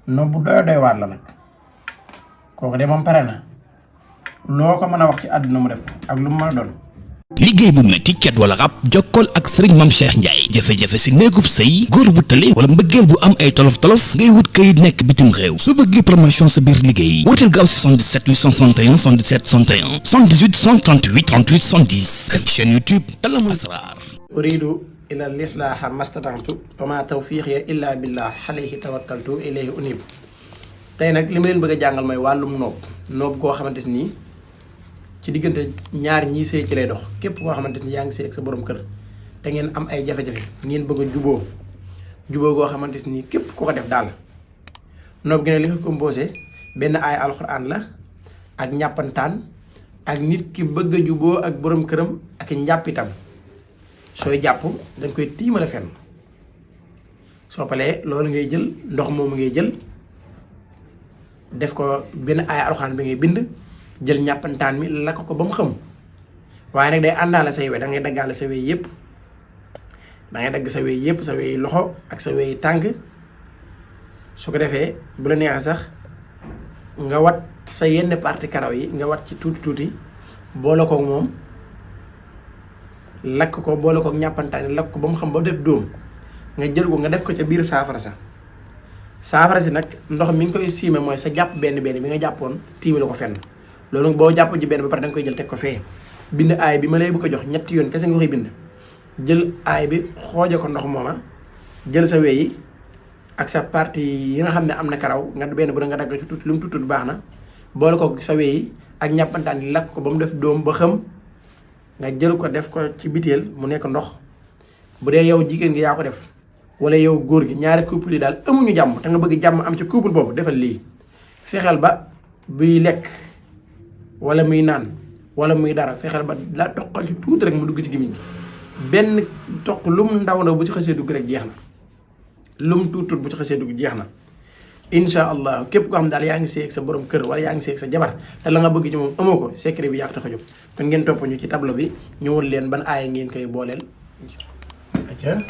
no bu doy waar la nag kooku de moom pare na loo ko mën a wax ci àdduna mu def ak lu mu mën a doon. liggéey bu metti cat wala rab jokkool ak sëriñ Mame Cheikh Ndiaye jafe-jafe si néegub sëy góor bu tële wala mbëggeel bu am ay tolof-tolof ngay wut kayit nekk bitim réew su bëggee promotion sa biir liggéey wuteel gaaw si 77 861 77 61 78 138 38 70 chaîne YouTube Talamul Asrar. uridu ila lislaaha mastata'tu wa ma tawfiiqiya illa billah alayhi tawakkaltu ilayhi unib. tey nag li ma leen bëgg a jàngal mooy wàllum noob koo xamante ni ci diggante ñaar ñii sëy ci lay dox képp koo xamante ni yaa ngi sëy ak sa borom kër te ngeen am ay jafe-jafe ngeen bëgg a juboo goo xamante ni képp ku ko def daal. noob gi ne li ko composé benn aay alxuraan la ak ñàppantaan ak nit ki bëgg a juboo ak borom këram ak njàppitam. sooy jàpp dañ koy tiimale fenn soo palee loolu ngay jël ndox moomu ngay jël def ko benn aaya alxuraan bi ngay bind jël ñàppantaan mi lakk ko ba mu xam waaye nag day àndaale say we da ngay daggaale sa wey yëpp da ngay dagg sa wey yëpp sa wey loxo ak sa wey tànk su ko defee bu la neexee sax nga wat sa yenn parti karaw yi nga wat ci tuuti boole ko moom lakk ko boole ko ñàppantaan lakk ko ba mu xam ba def dóom nga jël ko nga def ko ca biir saafara si nag ndox mi ngi koy siime mooy sa jàpp benn bi nga jàppoon tiime la ko fenn loolu boo jàpp ji benn ba pare da nga koy jël teg ko fee bind aay bi ma lay bu ko jox ñetti yoon kese nga koy bind jël aay bi xooje ko ndox mooma jël sa weyi ak sa partie yi nga xam ne am na karaw nga benn bu da nga dagg ci tuuti lu mu tuuti baax na boole ko sa weyi ak ñàppantaan yi lakk ko ba mu def dóom ba xam nga jël ko def ko ci biteel mu nekk ndox bu dee yow jigéen gi yaa ko def wala yow góor gi ñaari couple yi daal amuñu jàmm te nga bëgg jàmm am ci couple boobu defal lii fexeel ba buy lekk wala muy naan wala muy dara fexeel ba la toqal ci tuuti rek mu dugg ci gémmiñ gi benn toq lum ndaw bu ci xasee dugg rek jeex na lum tuut bu ci xasee dugg jeex na incha allah képp koo xam daal yaa ngi seeg sa borom kër wala yaa ngi seeg sa jabar te la nga bëgg ci moom amoo ko secret bi yaa ko tax a jóg kon ngeen topp ñu ci tableau bi ñu won leen ban aaya ngeen koy booleel incha allah.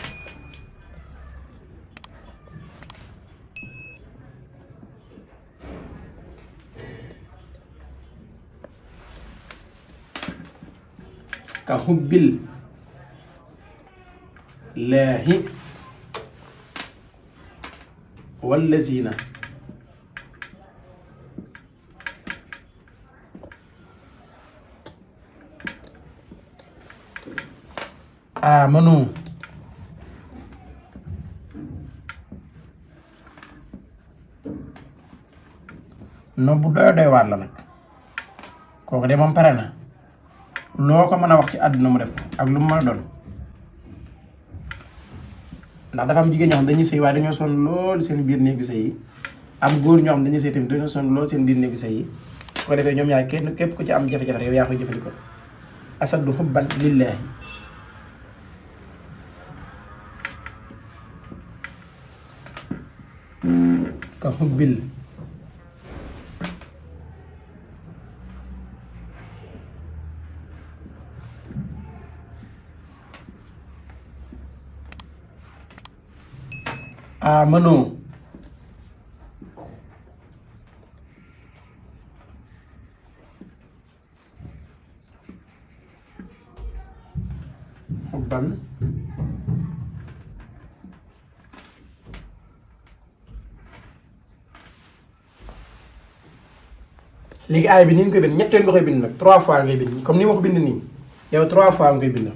ka hubbil laahi wallazina amanu no bu doy waar la nag kooku de moom pare na loo ko mën a wax ci àdduna mu def ak lu mu mën a doon. ndax dafa am jigéen ñoo xam dañuy sëy waaye dañoo sonn lool seen biir néegu sëy yi am góor ñoo xam dañuy sëy tamit dañoo sonn lool seen biir néegu sëy yi su ko defee ñoom yaay kenn képp ku ci am jafe-jafe yow yaa koy jëfandikoo asaddu hubban lillaahi ka hubbil amanu hubban léegi aay bi ni nga koy bind ñett yoon nga koy bind nag 3 fois ngay bind comme ni ma ko bind nii yow 3 fois nga koy bind.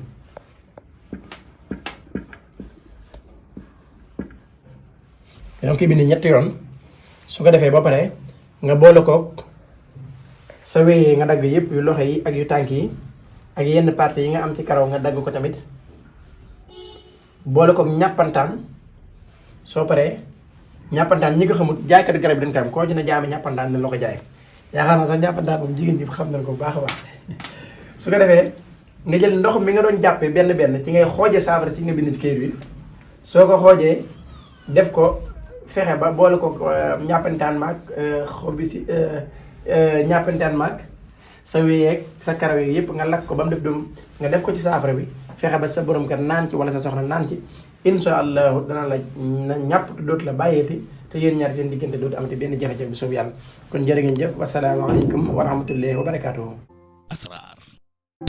danga koy bind ñetti yoon su ko defee ba pare nga boole ko sa wéyee nga dagg yëpp yu loxo yi ak yu tànk yi ak yenn parties yi nga am ci karaw nga dagg ko tamit boole ko ñàppantaan soo paree ñàppantaan ñi ko xamul jaaykat garab yi dañ ko am koo ci ne jaame ñàppantaan ne la ko jaay yaakaar naa sax ñàppantaan moom jigéen ñi xam nañ ko bu baax a baax su ko defee nga jël ndox mi nga doon jàppee benn ci ngay xooje saafara si nga bind ci kayit bi soo ko xoojee def ko fexe ba boole ko ñàppantaan maag xobi si ñàppantaan maag sa wéyeeg sa karaw yi yëpp nga lakk ko ba mu def doom nga def ko ci saafara bi fexe ba sa borom kat naan ci wala sa soxna naan ci insha allahu dana la ñàpp dootu la bàyyeeti te yéen ñaar seen diggante dootu amati benn jafe-jafe bu soob yàlla kon jërë ngeen jëf wasalaamaaleykum wa rahmatullahi wa barakaatuhu. asraar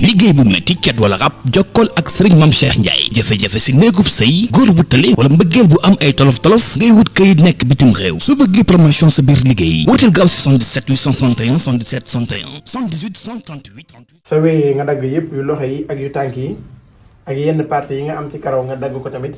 liggéey bu metti cat wala rab jokkool ak sëriñ Mame Cheikh Ndiaye jafe-jafe si néegub sëy góor bu tële wala mbëggeel bu am ay tolof-tolof ngay wut kayit nekk bitim réew su bëggee promotion sa biir liggéey wooteel gaaw si 77 861 77 61 78 138 38 sa wéyee nga dagg yëpp yu loxo yi ak yu tànk yi ak yenn parties yi nga am ci karaw nga dagg ko tamit